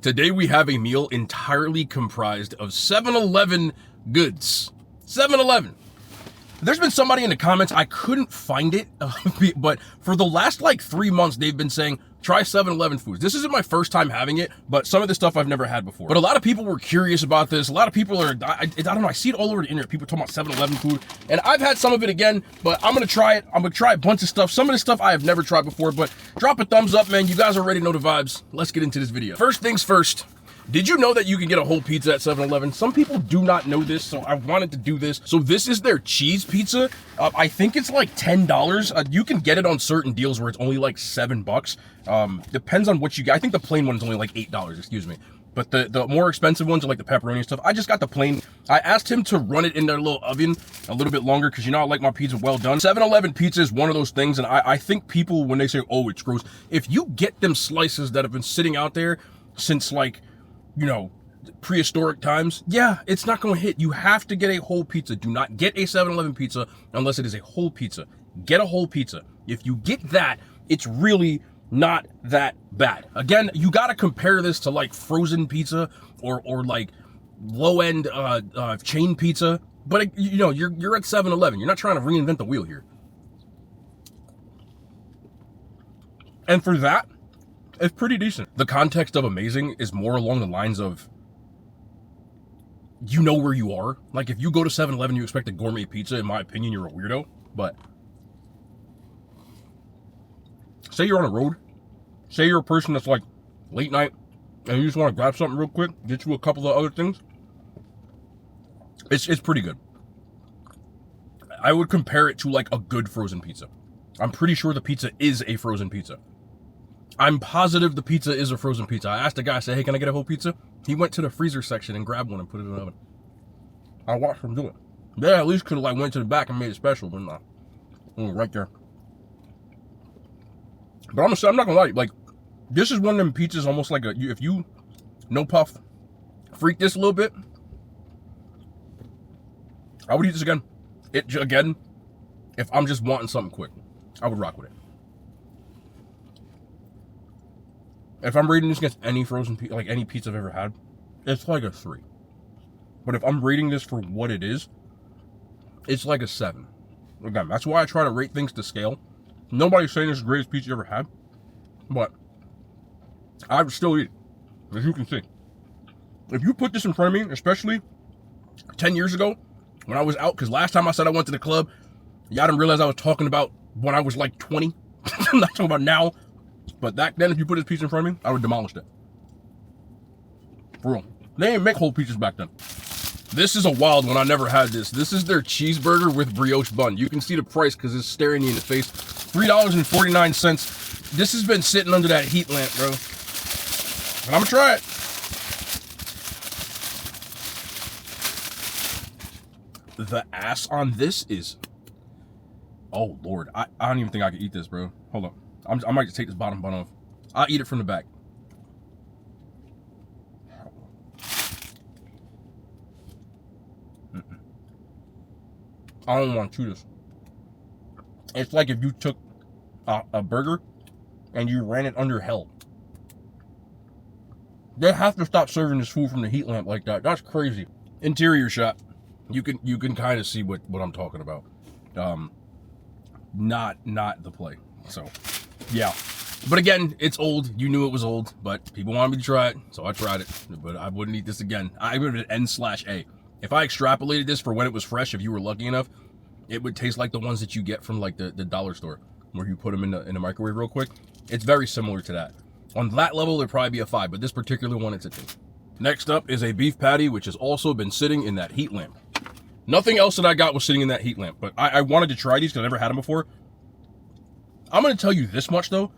Today we have a meal entirely comprised of 7-Eleven goods. 7-Eleven. There's been somebody in the comments, I couldn't find it, but for the last 3 months, they've been saying, try 7-Eleven foods. This isn't my first time having it, but some of this stuff I've never had before. But a lot of people were curious about this. A lot of people are, I don't know, I see it all over the internet, people talking about 7-Eleven food, and I've had some of it again, but I'm gonna try it. I'm gonna try a bunch of stuff. Some of this stuff I have never tried before, but drop a thumbs up, man. You guys already know the vibes. Let's get into this video. First things first. Did you know that you can get a whole pizza at 7-Eleven? Some people do not know this, so I wanted to do this. So this is their cheese pizza. I think it's like $10. You can get it on certain deals where it's only like $7. Depends on what you get. I think the plain one is only like $8, excuse me. But the more expensive ones are like the pepperoni and stuff. I just got the plain. I asked him to run it in their little oven a little bit longer because, you know, I like my pizza well done. 7-Eleven pizza is one of those things, and I think people, when they say, oh, it's gross, if you get them slices that have been sitting out there since you know, prehistoric times, yeah, it's not going to hit. You have to get a whole pizza. Do not get a 7-Eleven pizza unless it is a whole pizza. Get a whole pizza. If you get that, it's really not that bad. Again, you got to compare this to like frozen pizza or like low-end chain pizza. But you know, you're at 7-Eleven. You're not trying to reinvent the wheel here. And for that, it's pretty decent. The context of amazing is more along the lines of, you know where you are. Like, if you go to 7-Eleven, you expect a gourmet pizza, in my opinion, you're a weirdo. But say you're on a road, say you're a person that's like late night, and you just want to grab something real quick, get you a couple of other things, it's pretty good. I would compare it to like a good frozen pizza. I'm pretty sure the pizza is a frozen pizza. I'm positive the pizza is a frozen pizza. I asked the guy, I said, hey, can I get a whole pizza? He went to the freezer section and grabbed one and put it in the oven. I watched him do it. They at least could have went to the back and made it special, but nah. Right there. But I'm not gonna lie, this is one of them pizzas almost like if you, no puff, freak this a little bit, I would eat this again. Again, if I'm just wanting something quick, I would rock with it. If I'm rating this against any frozen pizza, like any pizza I've ever had, it's like a 3. But if I'm rating this for what it is, it's like a 7. Again, that's why I try to rate things to scale. Nobody's saying this is the greatest pizza you ever had, but I would still eat it, as you can see. If you put this in front of me, especially 10 years ago, when I was out, because last time I said I went to the club, y'all didn't realize I was talking about when I was like 20. I'm not talking about now. But back then, if you put this pizza in front of me, I would demolish it. For real. They didn't make whole pizzas back then. This is a wild one. I never had this. This is their cheeseburger with brioche bun. You can see the price because it's staring you in the face. $3.49. This has been sitting under that heat lamp, bro. And I'm going to try it. The ass on this is... Oh, Lord. I don't even think I can eat this, bro. Hold on. I might just take this bottom bun off. I'll eat it from the back. I don't want to chew this. It's like if you took a burger and you ran it under hell. They have to stop serving this food from the heat lamp like that. That's crazy. Interior shot. You can kind of see what I'm talking about. Not the play. So... yeah, but again, it's old. You knew it was old, but people wanted me to try it, so I tried it. But I wouldn't eat this again. I would have N/A. If I extrapolated this for when it was fresh, if you were lucky enough, it would taste like the ones that you get from like the dollar store, where you put them in the microwave real quick. It's very similar to that. On that level, it'd probably be a 5, but this particular one, it's a 2. Next up is a beef patty, which has also been sitting in that heat lamp. Nothing else that I got was sitting in that heat lamp, but I wanted to try these because I never had them before. I'm going to tell you this much, though.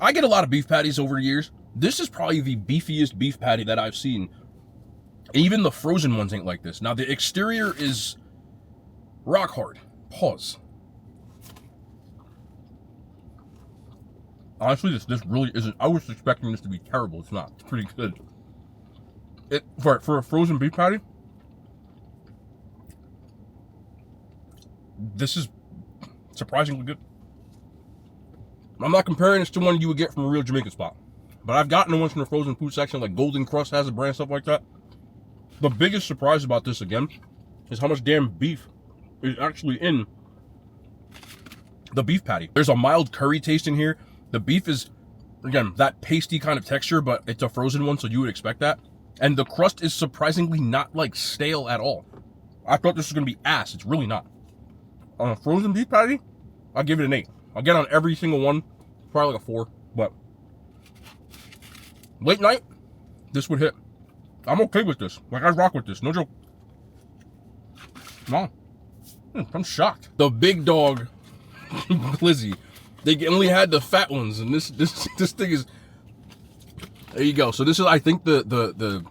I get a lot of beef patties over the years. This is probably the beefiest beef patty that I've seen. Even the frozen ones ain't like this. Now, the exterior is rock hard. Pause. Honestly, this really isn't... I was expecting this to be terrible. It's not. It's pretty good. For a frozen beef patty, this is surprisingly good. I'm not comparing this to one you would get from a real Jamaican spot, But I've gotten the ones from the frozen food section, like Golden Crust has a brand, stuff like that. The biggest surprise about this, again, is how much damn beef is actually in the beef patty. There's a mild curry taste in here. The beef is, again, that pasty kind of texture, but it's a frozen one, so you would expect that. And the crust is surprisingly not, like, stale at all. I thought this was going to be ass. It's really not. On a frozen beef patty, I'll give it an 8. Again, on every single one, probably like a 4. But late night, this would hit. I'm okay with this. Like, I rock with this. No joke. No. I'm shocked. The big dog, Glizzy. They only had the fat ones, and this thing is. There you go. So this is, I think, the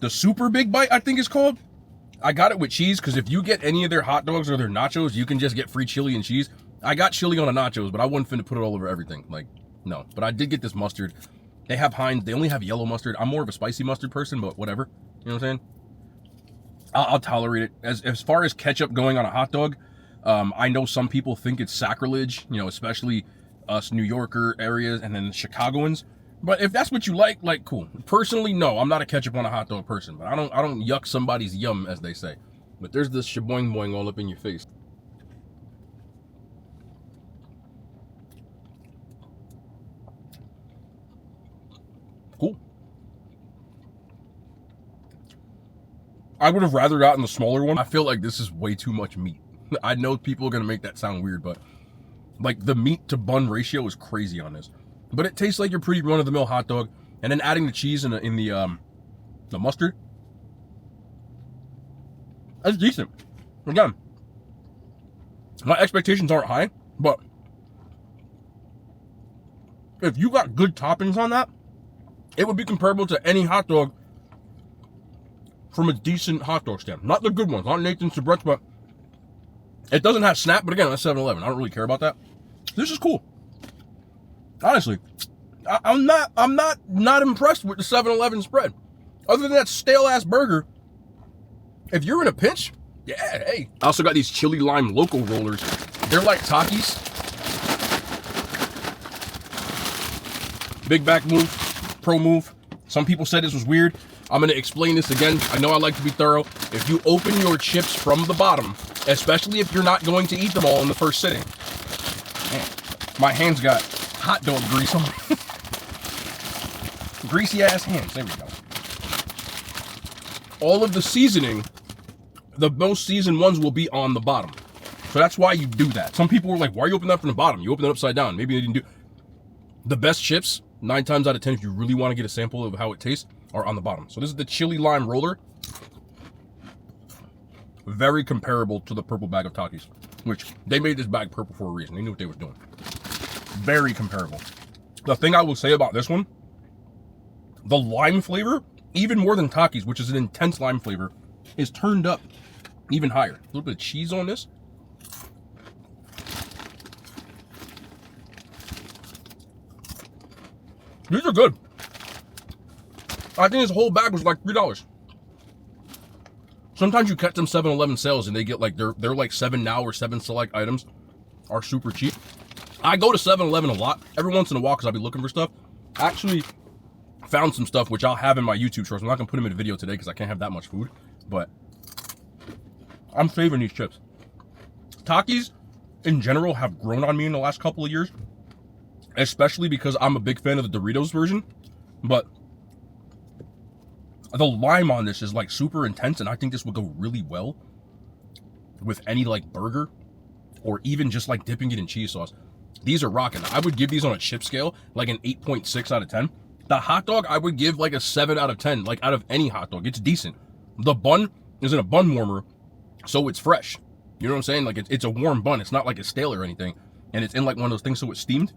super big bite, I think it's called. I got it with cheese, because if you get any of their hot dogs or their nachos, you can just get free chili and cheese. I got chili on the nachos, but I wasn't finna put it all over everything. Like, no. But I did get this mustard. They have Heinz. They only have yellow mustard. I'm more of a spicy mustard person, but whatever. You know what I'm saying? I'll tolerate it. As far as ketchup going on a hot dog, I know some people think it's sacrilege, you know, especially us New Yorker areas and then Chicagoans. But if that's what you like, cool. Personally, no, I'm not a ketchup on a hot dog person, but I don't yuck somebody's yum, as they say. But there's this shaboing boing all up in your face. Cool. I would have rather gotten the smaller one. I feel like this is way too much meat. I know people are gonna make that sound weird, but like the meat to bun ratio is crazy on this. But it tastes like your pretty run-of-the-mill hot dog, and then adding the cheese in the mustard, that's decent. Again, my expectations aren't high, but if you got good toppings on that, it would be comparable to any hot dog from a decent hot dog stand. Not the good ones, not Nathan's Sabrett's, but it doesn't have snap. But again, that's 7-Eleven. I don't really care about that. This is cool. Honestly, I'm not impressed with the 7-Eleven spread. Other than that stale ass burger, if you're in a pinch, yeah, hey. I also got these chili lime local rollers. They're like Takis. Big back move, pro move. Some people said this was weird. I'm gonna explain this again. I know I like to be thorough. If you open your chips from the bottom, especially if you're not going to eat them all in the first sitting. Man, my hands got hot dog grease on them. Greasy ass hands. There we go. All of the seasoning, the most seasoned ones will be on the bottom. So that's why you do that. Some people were like, why are you opening that from the bottom? You open it upside down. Maybe they didn't do. The best chips, 9 times out of 10, if you really want to get a sample of how it tastes, are on the bottom. So this is the chili lime roller. Very comparable to the purple bag of Takis, which they made this bag purple for a reason. They knew what they were doing. Very comparable. The thing I will say about this one, the lime flavor, even more than Takis, which is an intense lime flavor, is turned up even higher. A little bit of cheese on this. These are good. I think this whole bag was like $3. Sometimes you catch them 7-Eleven sales and they get like, they're like 7 now or 7 select items are super cheap. I go to 7-Eleven a lot, every once in a while, because I'll be looking for stuff. I actually found some stuff which I'll have in my YouTube shorts. I'm not going to put them in a video today because I can't have that much food, but I'm saving these chips. Takis, in general, have grown on me in the last couple of years, especially because I'm a big fan of the Doritos version, but the lime on this is like super intense, and I think this would go really well with any like burger or even just like dipping it in cheese sauce. These are rocking. I would give these on a chip scale like an 8.6 out of 10. The hot dog, I would give like a 7 out of 10, like out of any hot dog. It's decent. The bun is in a bun warmer, so it's fresh. You know what I'm saying? Like it's a warm bun. It's not like it's stale or anything. And it's in like one of those things so it's steamed.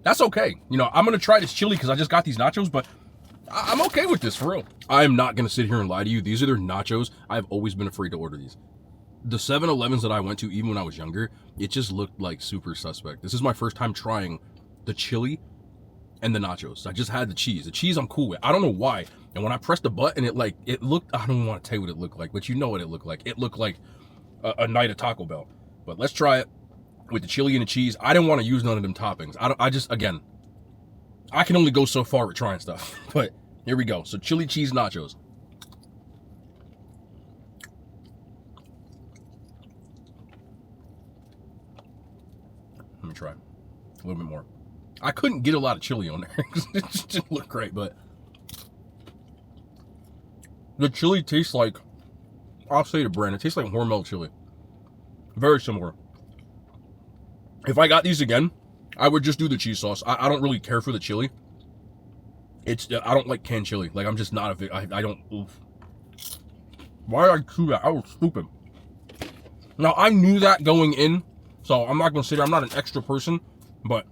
That's okay. You know, I'm going to try this chili because I just got these nachos, but I'm okay with this, for real. I'm not going to sit here and lie to you. These are their nachos. I've always been afraid to order these. The 7-Elevens that I went to, even when I was younger, it just looked like super suspect. This is my first time trying the chili and the nachos. I just had the cheese. The cheese I'm cool with. I don't know why. And when I pressed the button, it looked, I don't even want to tell you what it looked like, but you know what it looked like. It looked like a night at Taco Bell. But let's try it with the chili and the cheese. I didn't want to use none of them toppings. I just, again, I can only go so far with trying stuff. But here we go. So chili cheese nachos. Let me try a little bit more. I couldn't get a lot of chili on there. It just didn't look great, but the chili tastes like, I'll say the brand, it tastes like Hormel chili. Very similar. If I got these again, I would just do the cheese sauce. I don't really care for the chili. I don't like canned chili. Like, I'm just not a big, I don't, oof. Why did I do that? I was stupid. Now, I knew that going in, so I'm not going to say that I'm not an extra person, but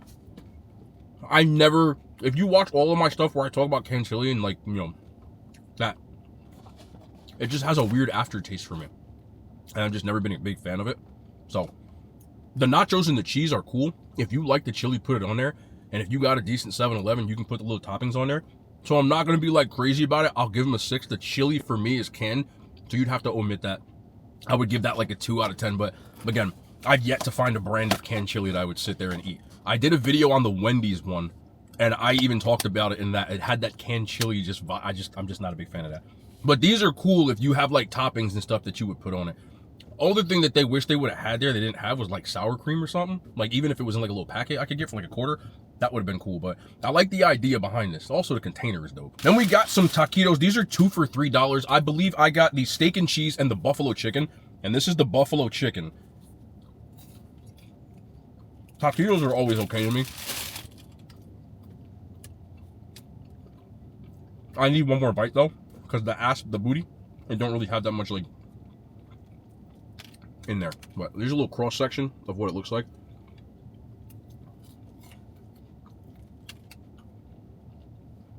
I never, if you watch all of my stuff where I talk about canned chili and, like, you know, that, it just has a weird aftertaste for me. And I've just never been a big fan of it. So, the nachos and the cheese are cool. If you like the chili, put it on there. And if you got a decent 7-Eleven, you can put the little toppings on there. So I'm not going to be like crazy about it. I'll give them a 6. The chili for me is canned, so you'd have to omit that. I would give that like a 2 out of 10. But again, I've yet to find a brand of canned chili that I would sit there and eat. I did a video on the Wendy's one, and I even talked about it in that it had that canned chili. I'm just not a big fan of that. But these are cool if you have like toppings and stuff that you would put on it. Other thing that they wish they would have had there they didn't have was like sour cream or something. Like, even if it was in like a little packet I could get for like a quarter, that would have been cool. But I like the idea behind this. Also, the container is dope. Then we got some taquitos. These are 2 for $3. I believe I got the steak and cheese and the buffalo chicken. And this is the buffalo chicken. Taquitos are always okay to me. I need one more bite though, because the booty, they don't really have that much like in there. But there's a little cross section of what it looks like.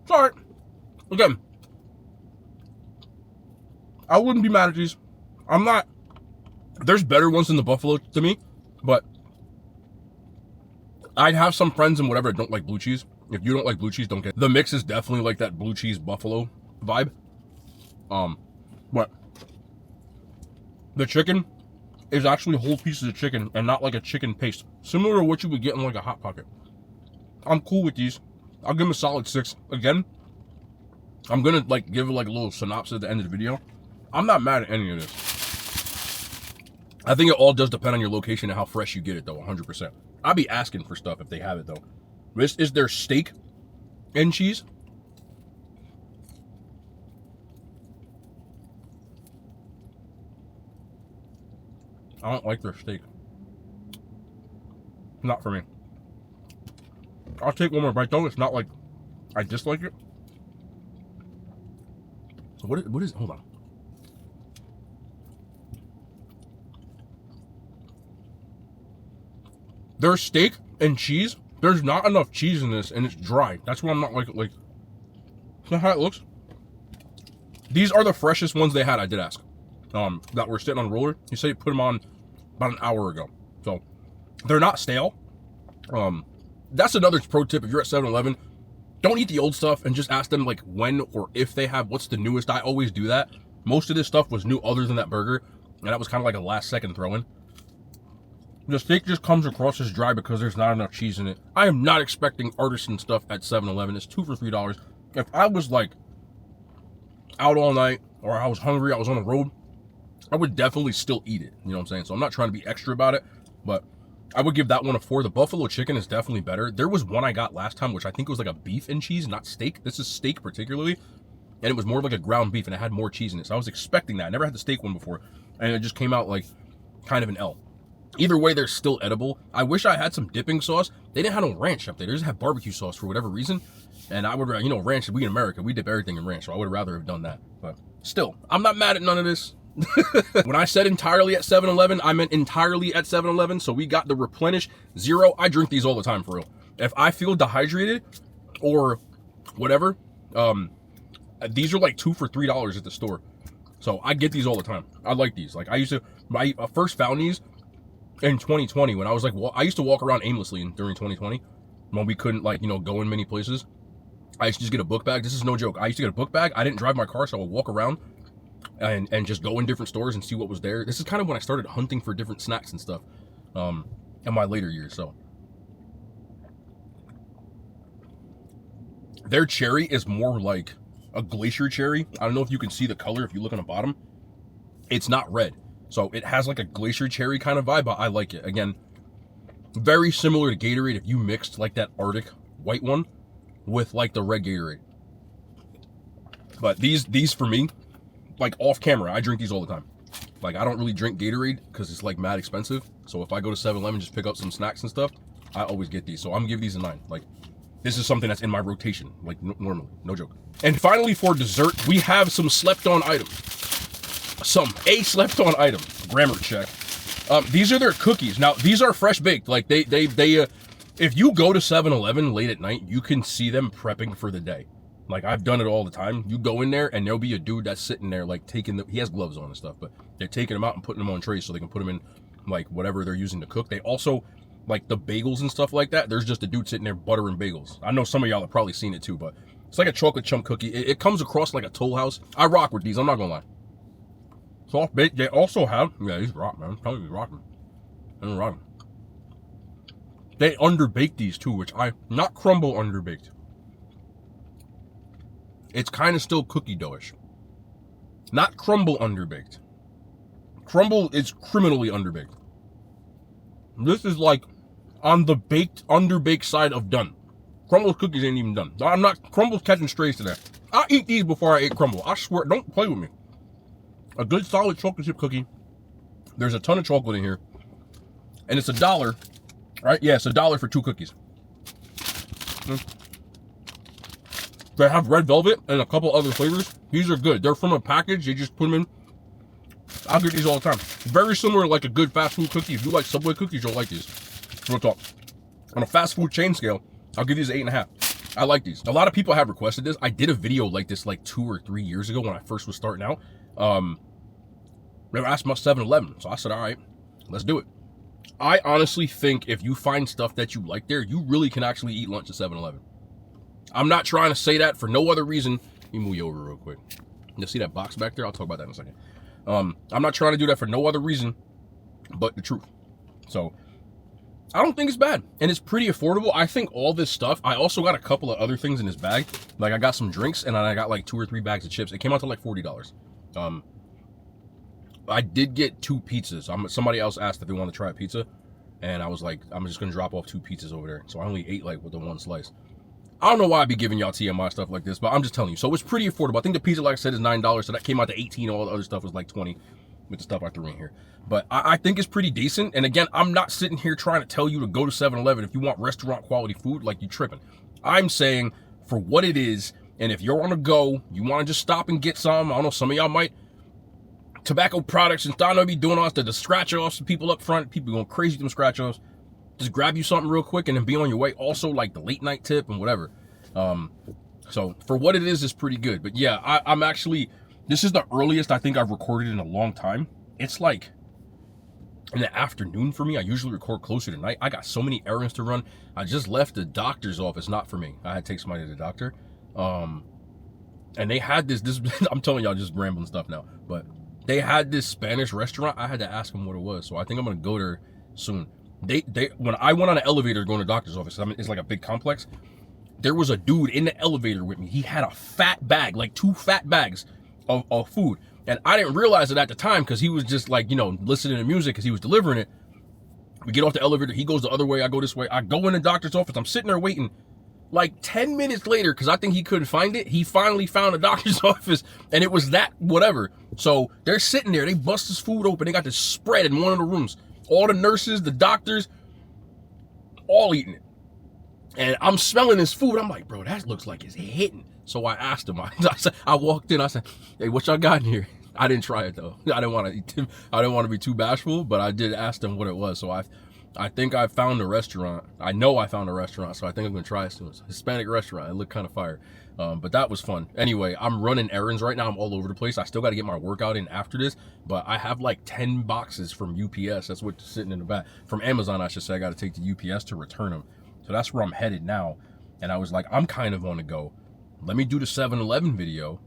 It's alright. Again, I wouldn't be mad at these. I'm not, there's better ones than the buffalo to me, but I'd have some friends and whatever that don't like blue cheese. If you don't like blue cheese, don't get it. The mix is definitely like that blue cheese buffalo vibe. But the chicken is actually whole pieces of chicken and not like a chicken paste, similar to what you would get in like a Hot Pocket. I'm cool with these. I'll give them a solid 6. Again, I'm gonna like give it like a little synopsis at the end of the video. I'm not mad at any of this. I think it all does depend on your location and how fresh you get it though, 100%. I'll be asking for stuff if they have it though. This is their steak and cheese. I don't like their steak. Not for me. I'll take one more bite though. It's not like I dislike it. So what is, hold on. Their steak and cheese, there's not enough cheese in this and it's dry. That's why I'm not like, is that how it looks? These are the freshest ones they had, I did ask. That were sitting on a roller. You said you put them on about an hour ago. So they're not stale. That's another pro tip. If you're at 7-Eleven, don't eat the old stuff and just ask them like when or if they have what's the newest. I always do that. Most of this stuff was new other than that burger, and that was kind of like a last second throw in. The steak just comes across as dry because there's not enough cheese in it. I am not expecting artisan stuff at 7-Eleven. It's 2 for $3. If I was like out all night or I was hungry, I was on the road, I would definitely still eat it. You know what I'm saying? So I'm not trying to be extra about it, but I would give that one a 4. The buffalo chicken is definitely better. There was one I got last time, which I think was like a beef and cheese, not steak. This is steak particularly, and it was more like a ground beef, and it had more cheese in it. So I was expecting that. I never had the steak one before, and it just came out like kind of an L. Either way, they're still edible. I wish I had some dipping sauce. They didn't have no ranch up there. They just had barbecue sauce for whatever reason. And I would, you know, ranch, we in America, we dip everything in ranch, so I would rather have done that. But still, I'm not mad at none of this. When I said entirely at 7-Eleven, I meant entirely at 7-Eleven. So we got the Replenish Zero. I drink these all the time for real. If I feel dehydrated or whatever, these are like 2 for $3 at the store. So I get these all the time. I like these. Like I first found these in 2020 when I was like, well, I used to walk around aimlessly during 2020 when we couldn't like, you know, go in many places. I used to just get a book bag. This is no joke. I used to get a book bag. I didn't drive my car, so I would walk around and just go in different stores and see what was there. This is kind of when I started hunting for different snacks and stuff in my later years. So Their cherry is more like a glacier cherry. I don't know if you can see the color if you look on the bottom. It's not red. So it has like a glacier cherry kind of vibe, but I like it. Again, very similar to Gatorade if you mixed like that Arctic white one with like the red Gatorade. But these for me, like off camera, I drink these all the time. Like I don't really drink Gatorade because it's like mad expensive. So if I go to 7-Eleven, just pick up some snacks and stuff, I always get these. So I'm gonna give these a 9. Like this is something that's in my rotation, like normally, no joke. And finally for dessert, we have some slept on items. A slept on item, grammar check. These are their cookies. Now these are fresh baked. Like they if you go to 7-Eleven late at night, you can see them prepping for the day. Like I've done it all the time. You go in there and there'll be a dude that's sitting there like he has gloves on and stuff, but they're taking them out and putting them on trays so they can put them in like whatever they're using to cook. They also like the bagels and stuff like that. There's just a dude sitting there buttering bagels. I know some of y'all have probably seen it too, but it's like a chocolate chunk cookie. It comes across like a Toll House. I rock with these. I'm not gonna lie. Soft baked. They also have these rock, man. I'm telling you, rocking. And rocking. They underbake these too, which not crumble underbaked. It's kind of still cookie doughish. Not crumble underbaked. Crumble is criminally underbaked. This is like on the underbaked side of done. Crumble's cookies ain't even done. Crumble's catching strays today. I'll eat these before I ate crumble. I swear, don't play with me. A good solid chocolate chip cookie. There's a ton of chocolate in here. And it's $1, right? Yeah, it's $1 for 2 cookies. They have red velvet and a couple other flavors. These are good. They're from a package. They just put them in. I'll get these all the time. Very similar to like a good fast food cookie. If you like Subway cookies, you'll like these. Real talk. On a fast food chain scale, I'll give these 8.5. I like these. A lot of people have requested this. I did a video like this like 2 or 3 years ago when I first was starting out. They were asking about 7-Eleven. So I said, all right, let's do it. I honestly think if you find stuff that you like there, you really can actually eat lunch at 7-Eleven. I'm not trying to say that for no other reason. Let me move you over real quick. You see that box back there? I'll talk about that in a second. I'm not trying to do that for no other reason but the truth. So I don't think it's bad. And it's pretty affordable. I think all this stuff, I also got a couple of other things in this bag. Like I got some drinks and I got like 2 or 3 bags of chips. It came out to like $40. I did get 2 pizzas. Somebody else asked if they want to try a pizza. And I was like, I'm just going to drop off 2 pizzas over there. So I only ate like with the 1 slice. I don't know why I'd be giving y'all TMI stuff like this, but I'm just telling you. So it's pretty affordable. I think the pizza, like I said, is $9. So that came out to $18. All the other stuff was like $20 with the stuff I threw in here. But I think it's pretty decent. And again, I'm not sitting here trying to tell you to go to 7-Eleven if you want restaurant quality food, like you tripping. I'm saying for what it is, and if you're on a go, you want to just stop and get some. I don't know, some of y'all might. Tobacco products and starting to be doing all the scratch offs to people up front. People going crazy with them scratch offs. Just grab you something real quick and then be on your way. Also, like the late night tip and whatever. So for what it is, it's pretty good. But yeah, I'm actually, this is the earliest I think I've recorded in a long time. It's like in the afternoon for me. I usually record closer to night. I got so many errands to run. I just left the doctor's office, not for me. I had to take somebody to the doctor. And they had this, I'm telling y'all just rambling stuff now, but they had this Spanish restaurant. I had to ask them what it was. So I think I'm going to go there soon. When I went on an elevator going to the doctor's office, I mean, it's like a big complex. There was a dude in the elevator with me. He had a fat bag, like 2 fat bags of food. And I didn't realize it at the time because he was just like, listening to music because he was delivering it. We get off the elevator. He goes the other way. I go this way. I go in the doctor's office. I'm sitting there waiting. Like 10 minutes later, because I think he couldn't find it, he finally found the doctor's office, and it was that whatever. So they're sitting there. They bust his food open. They got this spread in one of the rooms. All the nurses, the doctors, all eating it. And I'm smelling this food. I'm like, bro, that looks like it's hitting. So I asked him. I walked in. I said, hey, what y'all got in here? I didn't try it though. I didn't want to be too bashful, but I did ask them what it was. So I think I found a restaurant. I know I found a restaurant, so I think I'm gonna try it soon. It's a Hispanic restaurant. It looked kind of fire. But that was fun. Anyway, I'm running errands right now. I'm all over the place. I still got to get my workout in after this, but I have like 10 boxes from UPS. That's what's sitting in the back. From Amazon, I should say. I got to take to UPS to return them. So that's where I'm headed now. And I was like, I'm kind of on the go. Let me do the 7-Eleven video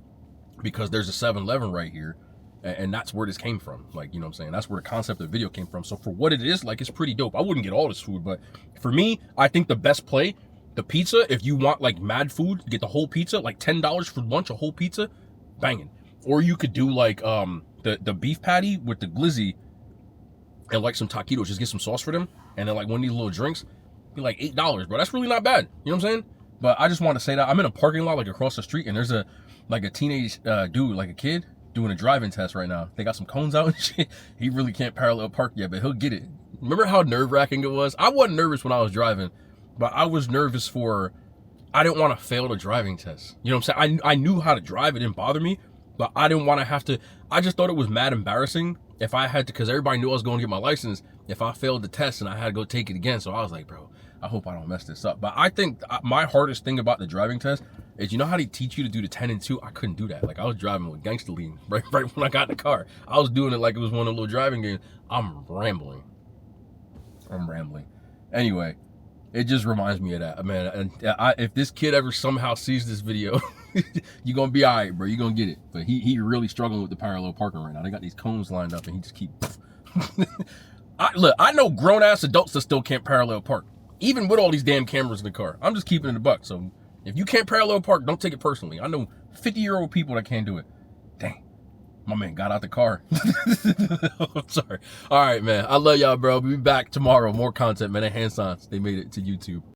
because there's a 7-Eleven right here. And that's where this came from. Like, you know what I'm saying? That's where the concept of the video came from. So for what it is, like, it's pretty dope. I wouldn't get all this food, but for me, I think the best play The pizza, if you want like mad food, get the whole pizza, like $10 for lunch, a whole pizza, banging. Or you could do like the beef patty with the glizzy and like some taquitos, just get some sauce for them, and then like one of these little drinks, be like $8, bro. That's really not bad. You know what I'm saying? But I just want to say that I'm in a parking lot like across the street, and there's a teenage dude, like a kid, doing a driving test right now. They got some cones out and shit. He really can't parallel park yet, but he'll get it. Remember how nerve-wracking it was? I wasn't nervous when I was driving, but I was nervous I didn't want to fail the driving test. You know what I'm saying? I knew how to drive. It didn't bother me, but I didn't want to have to. I just thought it was mad embarrassing if I had to, because everybody knew I was going to get my license, if I failed the test and I had to go take it again. So I was like, bro, I hope I don't mess this up. But I think my hardest thing about the driving test is, you know how they teach you to do the 10 and 2? I couldn't do that. Like, I was driving with gangster lean right when I got in the car. I was doing it like it was one of the little driving games. I'm rambling. Anyway, it just reminds me of that, man. And if this kid ever somehow sees this video, you're gonna be all right, bro. You're gonna get it. But he really struggling with the parallel parking right now. They got these cones lined up, and he just keep. I know grown ass adults that still can't parallel park, even with all these damn cameras in the car. I'm just keeping it in the buck. So if you can't parallel park, don't take it personally. I know 50-year-old people that can't do it. Dang. My man got out the car. I'm sorry. All right, man. I love y'all, bro. We'll be back tomorrow. More content, man. And hand signs. They made it to YouTube.